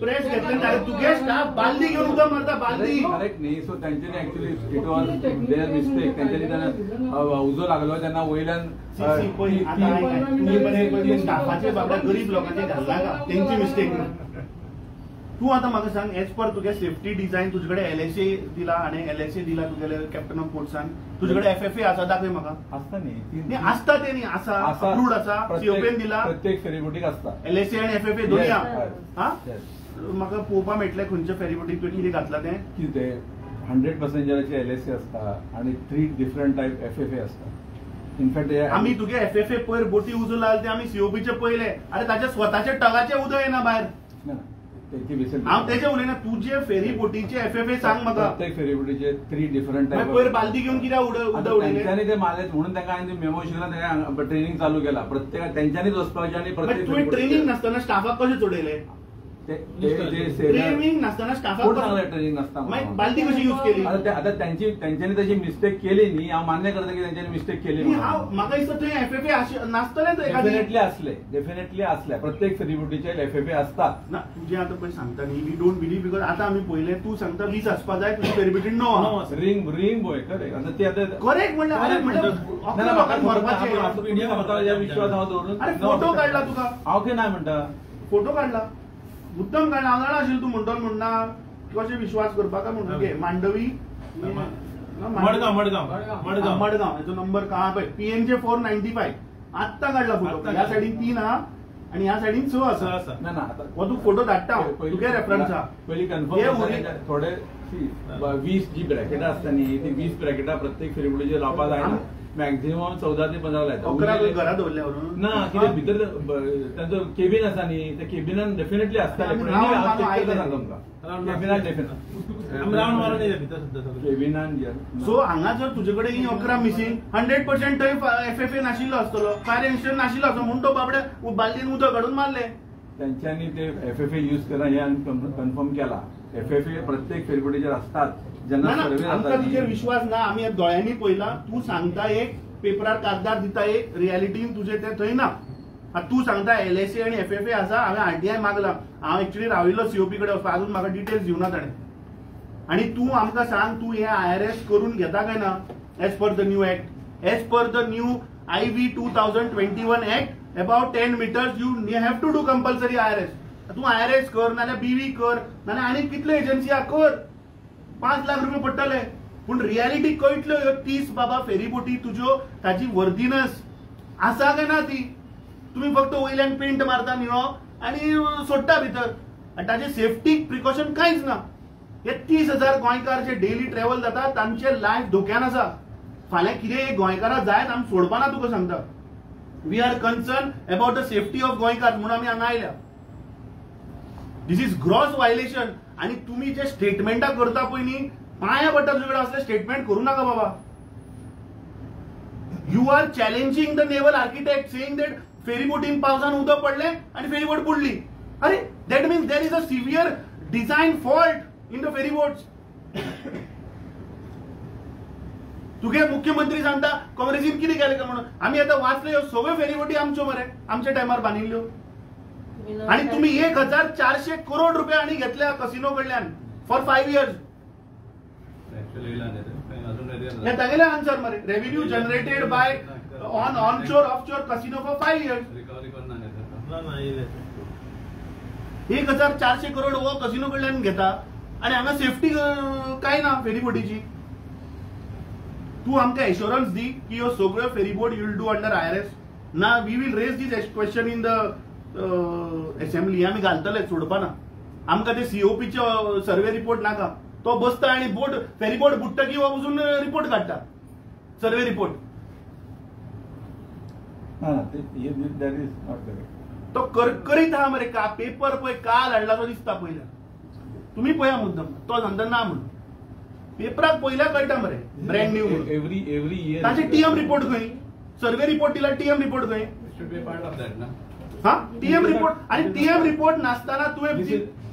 प्रेस घेतले तुगे स्टाफ बालदी घेवन उदक मारता बालदी करेक्ट न्ही सो तेंच्यांनी actually it was their mistake तेंच्यांनी तेन्ना उजो लागलो तेन्ना वयल्यान तुम्ही स्टाफाचे बाबा गरीब लोकांचे घालला का त्यांची मिस्टेक ना तू आता म्हाका सांग एज पर तुगे सेफ्टी डिझाईन तुझ्याकडे LSA दिला आणि LSA दिला तुगेले कॅप्टन ऑफ फोर्सान तुझ्याकडे FFA आसा दाखय म्हाका आसता न्ही आसता ते न्ही आसा अप्रूव्ड आसा COPन दिला प्रत्येक फेरीबोटीक आसता LSA आणि FFA दोन्ही हा म्हाका पळोवपा मेळटलें खंयच्या फेरीबोटीक तुवें कितें घातला तें कितें 100 पॅसेंजराचे LSA आसता आणि 3 डिफरंट टायप FFA आसता इनफॅक्ट आम्ही तुगे FFA पयर बोटी उजो लाल ते आम्ही COPचे पयले अरे ताचे स्वताचे टगाचे उदक येना भायर हांव तेचे उलयना तुजे फेरी बोटीचे FFA सांग म्हाका प्रत्येक फेरीबोटीचे 3 डिफरंट टायप पयर बालदी घेवन कित्याक उदक उडयलें तेंच्यांनी ते मारलेत म्हणून तांकां हांवें मेमो शिकला तांकां ट्रेनिंग चालू केला प्रत्येक तेंच्यांनीच वचपाचें आनी प्रत्येक तुवें ट्रेनिंग नासतना स्टाफाक कशें चडयले ट्रेनिंग नासतना स्टाफाक ट्रेनिंग नासता बालदी कशी यूज केली आता तेंच्यांनी तशी मिस्टेक केली न्ही हांव मान्य करता की तेंच्यांनी मिस्टेक केली म्हाका दिसता थंय FFA नासतलेच डेफिनेटली असले प्रत्येक फेरीबोटीचे FFA असतात ना तुजें आतां पळय सांगता न्ही वी डोंट बिलीव बिकॉज आतां आमी पयलें तूं सांगता 20 आसपा जाय तुजी फेरीबोटी 9 रिंग बॉय करेक्ट आता ती आता करेक्ट म्हणल्यार विश्वास हांव दवरून अरे फोटो काडला तुका हांव खंय ना म्हणटा फोटो काडला मुद्दम काडला हांव जाणा आशिल्लो तूं म्हणटो म्हणना कशें विश्वास करपाक म्हणून घे मांडवी मडगांव हेचो नंबर का पळय PNJ 495 आत्ता काडला फोटो ह्या सायडीन 3 आहा आणि ह्या सायडीन 6 आसा ना आता हो तू फोटो धाडटा तुगे रेफरन्स आहा पयलीं कन्फर्म थोडे 20 जी ब्रॅकेटां आसता न्ही ती 20 ब्रॅकेटां प्रत्येक फेरीबोटीचेर लावपा जायना मॅक्झिमम 14 ते 15 लायता 11 घरा दवरले व्हरून ना कितें भितर तांचो केबीन आसा न्ही त्या केबिनान डेफिनेटली आसताले पूण सांगता तुमकां केबिनान केबिनान सो हांगा जर तुजे कडेन ही 11 मिसींग 100% थंय FFA नाशिल्लो आसतलो फायर एक्सटेंशन नाशिल्लो आसतो म्हणून तो बाबडे बालदीन उदक काडून मारले तेंच्यांनी ते FFA यूज केला हे कन्फर्म केला FFA प्रत्येक फेरीबोटीचेर असतात जेन्ना सर्वे आमकां तुजेर विश्वास ना आमी दोळ्यांनी पळयला तूं सांगता एक पेपरार कागदार दिता एक रियालिटीन तुजे ते थंय ना तूं सांगता LSA आणि FFA आसा हांवें RTI मागला हांव एक्चुअली राविल्लो COP कडेन वचपाक अजून म्हाका डिटेल्स दिवना ताणें आणि तूं आमकां सांग तूं हे IRS करून घेता काय ना as per the new act as per the new IV 2021 act about 10 meters you have to do compulsory IRS तूं IRS कर नाल्यार BV कर नाल्यार आनी कितल्यो एजन्सी कर 5 लाख रुपये पडटले पूण रियालिटी कळटल्यो ह्यो 30 बाबा फेरीबोटी तुज्यो ताची वर्दिनस आसा काय ना ती तुम्ही फक्त वयल्यान पेंट मारता निळो आणि सोडटा भितर आनी ताचे सेफ्टी प्रिकॉशन कांयच ना हे 30,000 गोंयकार जे डेली ट्रॅव्हल जातात तांचे लायफ धोक्यान आसा फाल्यां कितें गोंयकारां जायत आमी सोडपाना तुका सांगता we are concern about the safety of गोंयकार म्हणून आमी हांगा आयल्या दिस इज ग्रॉस वायलेशन आणि तुम्ही जे स्टेटमेंटा करता पळय न्ही पांया पडटा तुजे कडेन असले स्टेटमेंट करू नका बाबा you are challenging the naval architect saying that फेरीबोटीन पावसान उदक पडले आणि फेरीबोट बुडली अरे that means there is a severe design fault in the ferry boats तुगे मुख्यमंत्री सांगता काँग्रेसीन कितें केलें काय म्हणून आमी आतां वाचले ह्यो सगळ्यो फेरीबोटी आमच्यो मरे आमच्या टायमार बांदिल्ल्यो आणि तुम्ही 1,400 करोड रुपये आणि घेतल्या कसिनो कडल्यान फॉर 5 years हे तागेले आन्सर मरे revenue generated by on shore off shore casino for 5 years 1400 crore वो कसिनो कडल्यान घेता आणि हांगा सेफ्टी काय ना फेरीबोटीची. तू आमकां एश्योरन्स दी की ह्यो सगळ्यो ferry boat you will do under IRS. ना we will raise this question in the assembly. आम्ही घालतले सोडपाना. आमकां ते COPचे सर्वे रिपोर्ट नाका. तो बसता आणि फेरीबोट बुडटकी हो वचून रिपोर्ट काडटा सर्वे रिपोर्ट. तो करीत आहा मरे का पेपर पळय काल हाडला तो दिसता पयल्या. तुम्ही पळया मुद्दम तो सांगता ना म्हणून पेपराक पयल्या कळटा मरे ब्रँड न्यू एव्हरी इयर ताचे TM रिपोर्ट खंय. सर्वे रिपोर्ट दिला TM रिपोर्ट खंय. हा TM रिपोर्ट आणि TM रिपोर्ट नासताना तुवें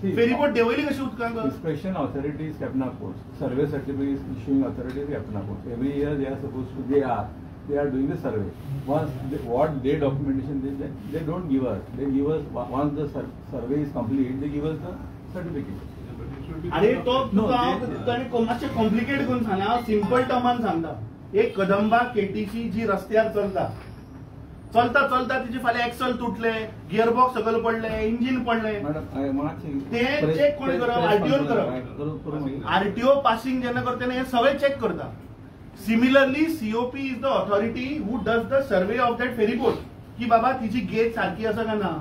फेरीबोट देवयली कशी उदकांक. Inspection authority is Capna Ports. Survey certificate issuing authority is Capna Ports. Every year they are supposed to they are doing the survey. Once what their documentation they don't give us. They give us once the survey is complete they give us the certificate. अरे तो मातशें complicate करून सांगना. Simple टर्मान सांगता. एक Kadamba KTC जी रस्त्यार चलता तिचे फाल्यां एक्सल तुटले, गियरबॉक्स सकल पडले, इंजिन पडले. ते चेक कोण करप. RTO करप. RTO पासिंग जेन्ना करता तेन्ना हे सगळे चेक करता. Similarly COP is the authority who does the survey of that ferry boat की बाबा तिची गेज सारखी आसा का ना.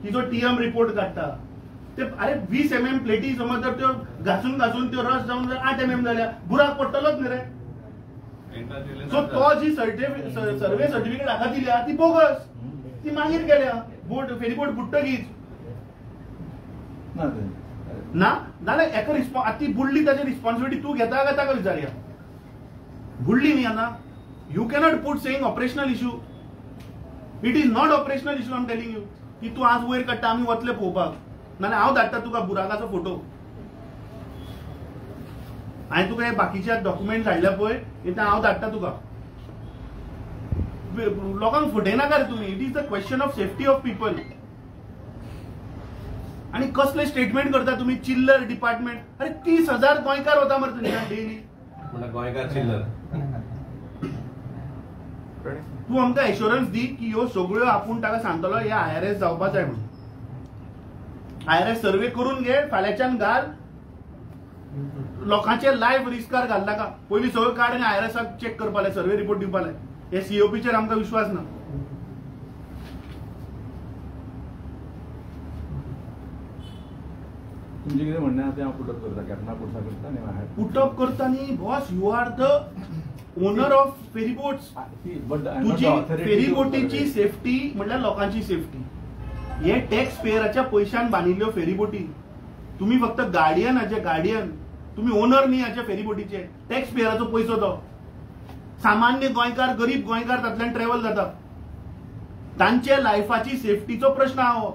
तिचो TM रिपोर्ट काडटा. ते अरे 20 mm प्लेटी समज जर त्यो घासून त्यो रस जाऊन जर 8 mm जाल्या बुराक पडटलोच न्ही रे. सो तो जी सर्वे सर्टिफिकेट हाका दिल्या ती बोगस. ती मागीर गेल्या फेरीबोट बुडटकीच ना जाल्यार एका ती बुडली ताची रिस्पॉन्सिबिलिटी तू घेता काय ताका विचारया. बुडली न्ही आतां. You cannot put saying operational issue. It is not operational issue. I am telling you की तू आज वयर काडटा आमी वतले पळोवपाक नाल्यार हांव धाडटा तुका बुराकाचो फोटो. हांवें तुका हे बाकीचे डॉक्युमेंट धाडल्या पळय ते हांव धाडटा तुका. लोकांक फटयनाका रे तुमी. It is the question of safety of people. आणि कसले स्टेटमेंट करता तुम्ही. चिल्लर डिपार्टमेंट. अरे 30,000 गोंयकार होता मरे थंयच्यान डेली. गोंयकार चिल्लर. तू आमकां एश्योरन्स दी की ह्यो सगळ्यो आपूण ताका सांगतलो हे IRS जावपाक जाय म्हणून. IRS सर्वे करून घे फाल्यांच्यान घाल. लोकांचे लायफ रिस्कार घाल नाका. पयलीं सगळं काड आनी IRSाक चेक करपाले सर्वे रिपोर्ट दिवपाले. हे COPचेर आमकां विश्वास ना. तुमचे कितें म्हणणें आसा तें हांव पुटअप करता. कॅप्ना पोर्ट्सा करता आनी पुटअप करता न्ही boss. You are the owner of ferry boats. तुजी फेरीबोटीची सेफ्टी म्हणल्यार लोकांची सेफ्टी. हे टॅक्स पेयराच्या पैशान बांदिल्ल्यो फेरीबोटी. तुम्ही फक्त गार्डियन. तुम्ही ओनर न्ही हाच्या फेरीबोटीचे. टॅक्स पेयराचो पैसो तो. सामान्य गोंयकार गरीब गोंयकार तातूंतल्यान ट्रॅव्हल जाता. तांचे लायफाची सेफ्टीचो प्रश्न हा हो.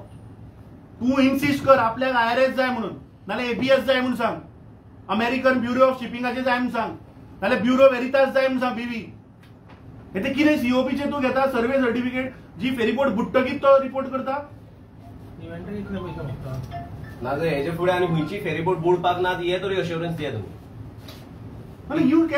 तू इन्सिस्ट कर आपल्याक IRS जाय म्हणून नाल्यार ABS जाय म्हणून सांग. अमेरिकन ब्युरो ऑफ शिपिंगाचे जाय म्हणून सांग नाल्यार ब्युरो वेरिटास जाय म्हणून सांग. BV हे ते कितें COPचे तू घेता सर्वे सर्टिफिकेट जी फेरीबोट बुडटकीच तो रिपोर्ट करता. ना जर हेजे फुडें आनी खंयची फेरीबोट बुडपाक ना हे तरी अश्योरन्स दिया तुमी. ही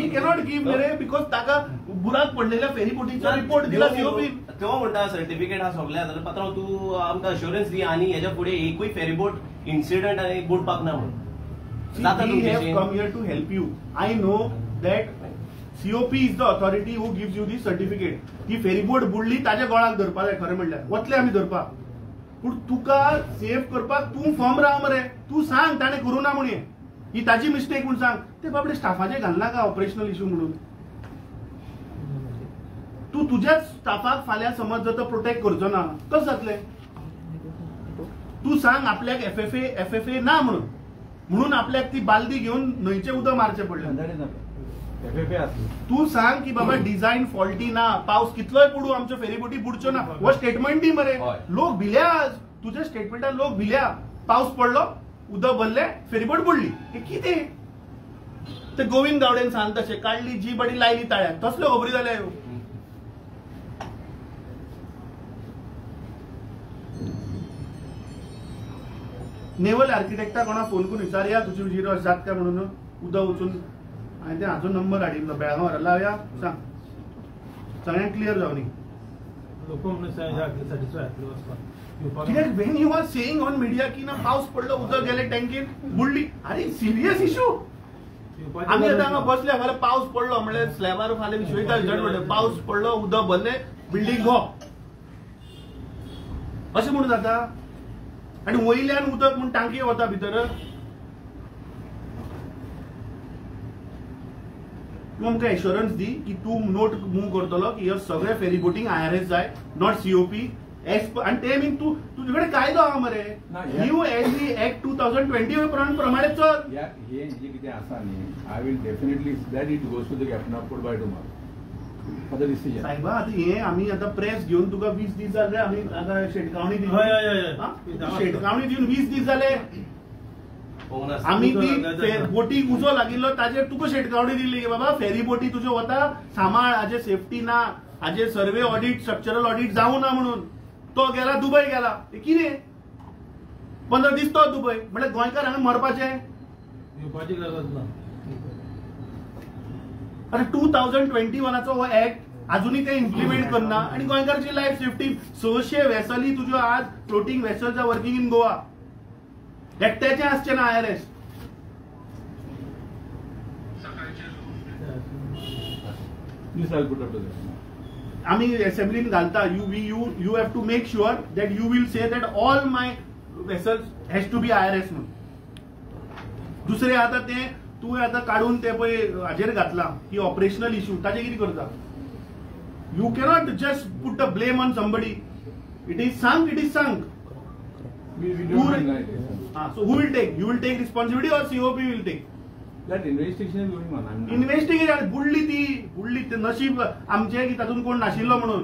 कॅनॉट गिव्ह रे बिकॉज ताका बुराक पडलेल्या फेरीबोटीचो रिपोर्ट दिला COP. तो म्हणटा सर्टिफिकेट हा सगळ्या जाल्यार पात्रांव तू आमकां अश्योरन्स दी आनी हेच्या फुडें एकूय फेरीबोट इन्सिडंट आनी बुडपाक ना म्हणून. We have come here to help you. I know that COP is the authority who gives you the certificate. ती फेरीबोट बुडली ताच्या गोळाक धरपा जाय खरें म्हणल्यार. वतले आमी धरपाक. पूण तुका सेफ करपाक तू फॉर्म राव मरे. तू सांग ताणें करूं ना म्हणून. ही ताची मिस्टेक म्हणून सांग. ते बाबडे स्टाफाचे घालनाका ऑपरेशनल इश्यू म्हणून. तू तुझ्याच स्टाफाक फाल्यां समज जर प्रोटेक्ट करचो ना कस जातलें. तू सांग आपल्याक FFA ना म्हणून आपल्याक ती बालदी घेऊन न्हंयचे उदक मारचें पडलें. तू सांग की बाबा डिझाईन फॉल्टी ना. पावस कितलोय पडू आमच्यो फेरीबोटी बुडच्यो ना. हो स्टेटमेंट दी मरे. लोक भिल्या. तुझ्या स्टेटमेंटान लोक भिल्या. पावस पडलो उदक भरले फेरीबोट बुडली. हे कितें ते गोविंद गावडेन सांग तशें काडली जी बडी लायली ताळ्याक. तसल्यो खबरी जाल्या ह्यो. नेवल आर्किटेक्टा कोणा फोन करून विचारया तुजी उजीर जात काय म्हणून उदक वचून. हांवें हाजो नंबर हाडिल्लो बेळगांव लावया. सांग सगळ्यांक क्लियर जावनी. लोक म्हणून सॅटिस्फाय कित्याक when you are saying on media की ना पाऊस पडलो उदक गेले टँकेन बुडली, अरे सिरियस इशू. आम्ही आता हांगा बसले, हांगा पाऊस पडलो म्हणल्यार स्लॅबार फाल्यां विश्वयता विचार पडले, पाऊस पडलो उदक भरले बिल्डींग गो अशें म्हणून जाता. आनी वयल्यान उदक म्हूण टांकी वता भितर. तूं आमकां एश्युरन्स दी की तूं नोट मूव करतलो की ह्यो सगळे फेरी बोटींग IRS जाय, नॉट COP. आणि ते मीन तू तुझे कडेन कायदो आहा मरे, न्यू एसडी एक्ट 2020 प्रमाणे चल. हे जे कितें आसा न्ही, I will definitely that it goes to the captain of court by tomorrow for the decision. साहेबा आता हे आम्ही आता प्रेस घेऊन तुका 20 दीस जाले, आम्ही आता शेटकावणी दिली, शेटकावणी दिवन 20 दीस जाले. आम्ही ती बोटी उजो लागिल्लो ताजेर तुका शेटकावणी दिली की बाबा फेरी बोटी तुज्यो वता सांबाळ, हाजे सेफ्टी ना, हाजे सर्वे ऑडिट स्ट्रक्चरल ऑडिट जाऊ ना म्हणून. तो गेला दुबय गेला, कितें 15 दीस तो दुबय म्हणजे गोंयकार हांगा मरपाचे. अरे 2021 हो ऍक्ट अजूनही काही इम्प्लिमेंट करना आणि गोंयकारची लाईफ सेफ्टी 600 वेसली तुझ्यो आज floating vessels are working in Goa. एकट्याचे आसचे ना IRS. आम्ही असेंब्लीन घालता, you have to make sure that you will say that all my vessels has to be IRS म्हणून. दुसरे आता ते तू आता काढून ते पळय हाजेर घातला की ऑपरेशनल इश्यू, ताजे कितें करता. You cannot just put the blame on somebody. It is सांग, इट इज सांग. So who will take? You will take responsibility or COP will take? That investigation is going on. Investigation बुडली ती नशीब आमचे की तातून कोण नाशिल्लो म्हणून.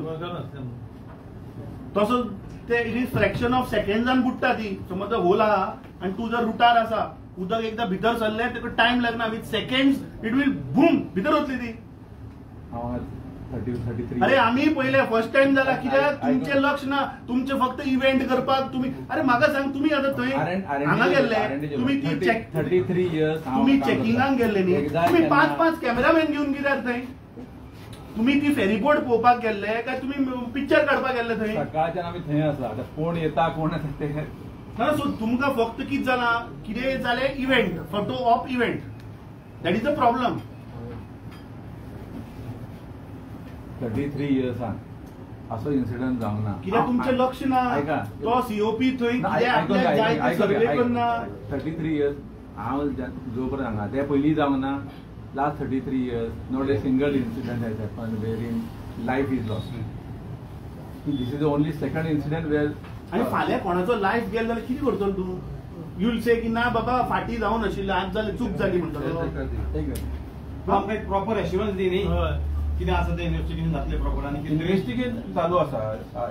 तसो ते इट इज फ्रॅक्शन ऑफ सेकंड्सान बुडटा ती. समज होल आहा आणि तू जर रुटार आसा, उदक एकदा भितर सरले तेका टाइम लागना, with seconds it will boom भितर वतली ती. 33. अरे आम्ही पहिले फर्स्ट टाइम झाला कित्याक तुमचे लक्ष ना, तुमचे फक्त इव्हेंट करपाक तुम्ही. अरे म्हाका सांग, तुम्ही आता थंय हांगा गेल्ले, तुम्ही ती चेक 33 इयर्स तुम्ही चेकिंगाक गेल्ले न्ही, तुम्ही 5-5 कॅमेरामॅन घेऊन कित्याक थंय. तुम्ही ती फेरीबोट पळोवपाक गेल्ले काय तुम्ही पिक्चर काडपाक गेल्ले थंय. सकाळच्यान आमी थंय आसा, आतां कोण येता कोण येता ते ना. सो तुमकां फक्त कितें जाला, कितें जालें event, photo of event, that is the problem. 33 इयर्सां असो इन्सिडंट जावंक ना. कित्याक तुमचें लक्ष ना, तो COP थंय सर्वे करना. 33 इयर्स हांव जो पर्यंत हांगा ते पयलीं जावंक ना. Last 33 years not a single incident has happen where in life is lost. This is the only second incident where. आणि फाल्यां कोणाचो लायफ गेलो जाल्यार कितें करतलो तूं. यू विल से की ना बाबा फाटी जावन नाशिल्लें, आज जाल्यार चूक जाली म्हणटलो. आमकां एक प्रॉपर एश्युरन्स दी न्ही कितें आसा तें इन्व्हेस्टिगेशन जातलें प्रॉपर. आनी इन्व्हेस्टिगेशन चालू आसा.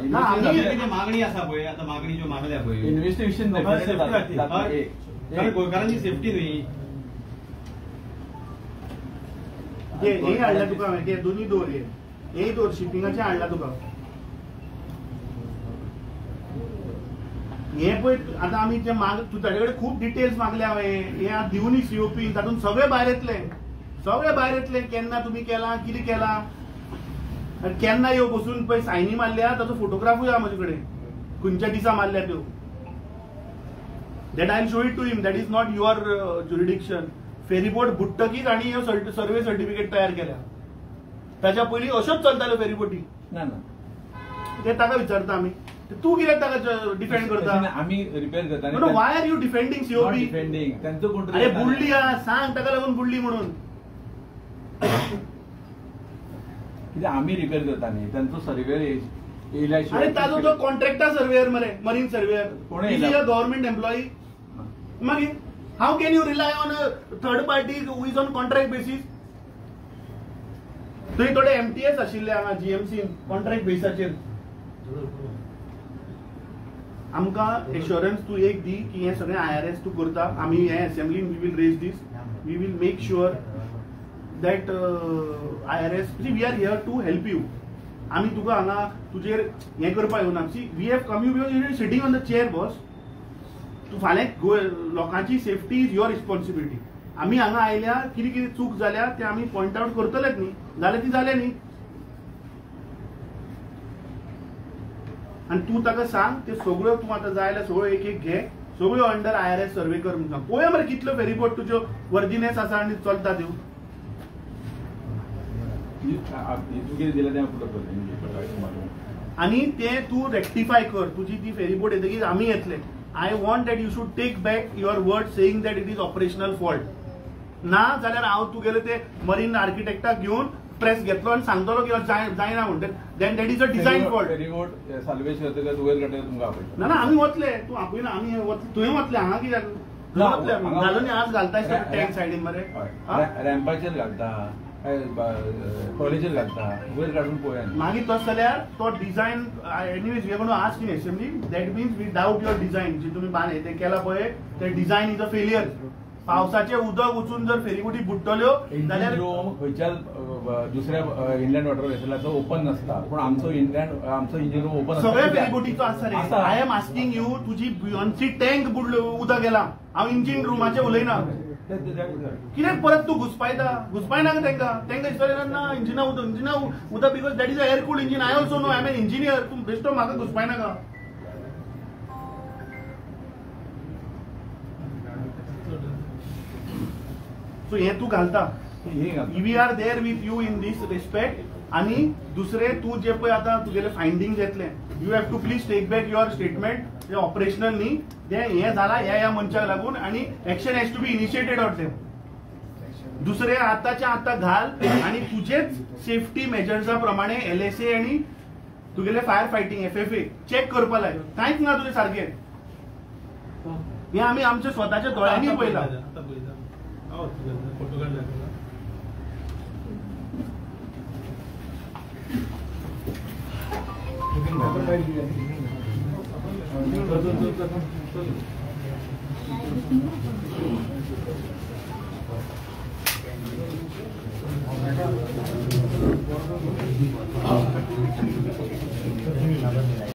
कितें मागणी आसा पळय, आतां मागणी ज्यो मागल्या पळय, इन्व्हेस्टिगेशन गोंयकारांची सेफ्टी न्ही. हे हाडला तुका ते दोन्ही दोर, हे दोर शिपिंगाचे हाडला तुका. हे पळय आता आमी जे तू ताजे कडेन खूप डिटेल्स मागले हांवें, हे आज दिवनी COP, तातूंत सगळे भायर येतले, सगळे भायर येतले. केन्ना तुम्ही केला, कितें केला, आनी केन्ना ह्यो बसून पळय सायनी मारल्या ताचो फोटोग्राफूय आहा म्हजे कडेन, खंयच्या दिसा मारल्या त्यो. That I am show it to him. That is not your jurisdiction. Ferry boat बुडटकीच आनी ह्यो सर्वे सर्टिफिकेट तयार केल्या. ताच्या पयलीं अश्योच चलताल्यो फेरीबोटी. ना ते ताका विचारता आमी, तू कित्याक ताका डिफेंड करता. आमी रिपेअर करता. Why are you defending COP. Defending तांचो कोण अरे बुडली आहा, सांग ताका लागून बुडली म्हणून. कित्याक आमी रिपेअर करता न्ही, तांचो सर्वेयर येयल्या. अरे ताजो तो कॉन्ट्रॅक्टर सर्वेयर मरे, मरीन सर्वेयर, कोण इज अ गव्हर्नमेंट एम्प्लॉई. मागीर how can you rely on a third party who is on contract basis. थंय थोडे MTS आशिल्ले हांगा GMC कॉन्ट्रॅक्ट बेसाचेर. आमकां एश्युरन्स तू एक दी की हे सगळे IRS तू करता. आमी हे असेंब्लीन we will raise this. We will make sure that IRS we are here to help you. आमी तुका हांगा तुजेर हें करपाक येवना. See we have come you because sitting on the chair boss. तू फाल्यां लोकांची सेफ्टी इज युअर रिस्पॉन्सिबिलिटी. आमी हांगा आयल्या कितें कितें चूक जाल्या ते आमी पॉयंट आउट करतलेच न्ही, जाल्यार ती जालें न्ही. आणि तू ताका सांग ते सगळ्यो तू आता जायला सगळ्यो एक एक घे, सगळ्यो अंडर IRS सर्वे कर म्हणून सांग. पळोवया मरे कितल्यो फेरीबोट तुज्यो वर्जिनेस आसा आनी चलता त्यो. आणि ते तू रेक्टिफाय कर. तुझी ती फेरीबोट येतकीर आम्ही येतले. I want that you should take back your word saying that it is operational fault. ना जाल्यार हांव तुगेले ते मरीन आर्किटेक्टाक घेऊन प्रेस घेतलो आणि सांगतलो की जायना म्हणटा. Then that is a design fault. Salvage करतले वयर काडटले तुमकां आपयता. ना आम्ही वतले. तू आपयना आम्ही तुवें वतले. हांगा कित्याक घालो न्ही आज घालताय टँक सायडीन मरे. रॅम्पाचेर घालता, कॉलेजेर घालता, वयर काडून पळोवया. मागीर तस जाल्यार तो design anyways we are going to ask in assembly. That means we doubt your design. जे तुम्ही ते केला पळय ते डिझायन इज अ फेलियर. पावसाचे उदक वचून जर फेरीबोटी बुडटल्यो जाल्यार खंयच्या दुसऱ्या इनलँड वॉटर वेसलाचो ओपन नसता, पण आमचो इंजिन रूम ओपन सगळ्या फेरीबोटीचो आसा रे. आय एम आस्किंग यू, तुझी बियॉन्डची टँक बुडलो उदक गेला. हांव इंजिन रूमाचे उलयना. कित्याक परत तू घुसपायना तांकां दिसतलें ना इंजिना उदक because that is a air cooled engine. I also know. I am an engineer. तू बेश्टो म्हाका घुसपायना का? सो हे तू घालता. We are there with you in this respect. आणि दुसरे तू जे पळय आता तुगेले फायंडिंग येतले, you have to please take back your statement. ते ऑपरेशनल न्ही, ते हे झाला ह्या मनशाक लागून आणि action has to be initiated on them. दुसरे आताच्या आता घाल आणि तुझेच सेफ्टी मेजर्सा प्रमाणे LSA आणि तुगेले फायर फायटिंग FFA चेक करपा लाय. कांयच ना तुझे सारखे. हे आम्ही आमच्या स्वतःच्या दोळ्यांनी पळयला.